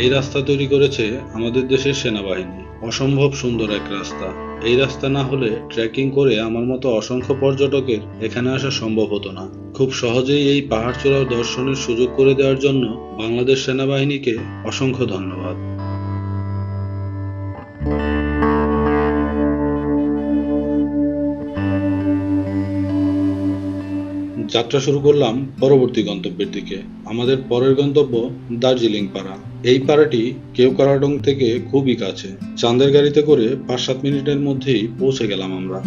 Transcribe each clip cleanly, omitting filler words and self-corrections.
এই রাস্তা তৈরি করেছে আমাদের দেশের সেনাবাহিনী। অসম্ভব সুন্দর এক রাস্তা। এই রাস্তা না হলে ট্রেকিং করে আমার মতো অসংখ্য পর্যটকের এখানে আসা সম্ভব হতো না। খুব সহজেই এই পাহাড় চূড়া দর্শনের সুযোগ করে দেওয়ার জন্য বাংলাদেশ সেনাবাহিনীকে অসংখ্য ধন্যবাদ। যাত্রা শুরু করলাম পরবর্তী গন্তব্যের দিকে। আমাদের পরের গন্তব্য দার্জিলিং পাড়া। এই পাড়াটি কেওক্রাডং থেকে খুবই কাছে। চাঁদের গাড়িতে করে 5-7 মিনিটের মধ্যেই পৌঁছে গেলাম আমরা।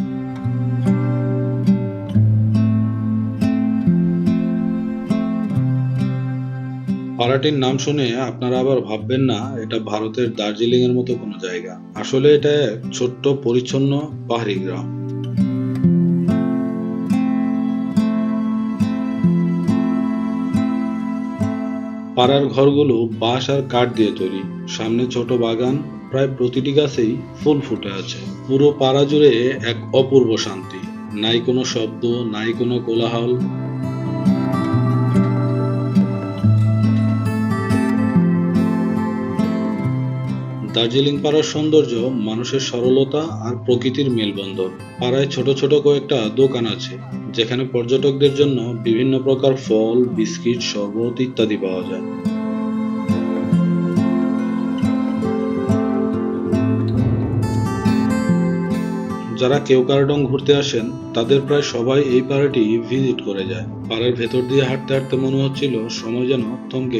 পাড়াটির নাম শুনে আপনারা আবার ভাববেন না এটা ভারতের দার্জিলিং এর মতো কোনো জায়গা। আসলে এটা এক ছোট্ট পরিচ্ছন্ন পাহাড়ি গ্রাম। পাড়ার ঘরগুলো বাঁশ আর কাঠ দিয়ে তৈরি। সামনে ছোট বাগান, প্রায় প্রতিটি গাছেই ফুল ফুটে আছে। পুরো পাড়া জুড়ে এক অপূর্ব শান্তি। নাই কোনো শব্দ, নাই কোনো কোলাহল। দার্জিলিং পাড়ার সৌন্দর্য মানুষের সরলতা আর প্রকৃতির মেলবন্ধন। পাড়ায় ছোট ছোট কয়েকটা দোকান আছে যেখানে পর্যটকদের জন্য বিভিন্ন প্রকার ফল, বিস্কিট, শরবত ইত্যাদি পাওয়া যায়। যারা কেওক্রাডং ঘুরতে আসেন তাদের প্রায় সবাই এই পাড়াটি ভিজিট করে যায়। পাড়ার ভেতর দিয়ে হাঁটতে হাঁটতে মনে হচ্ছিল সময় যেন থমকে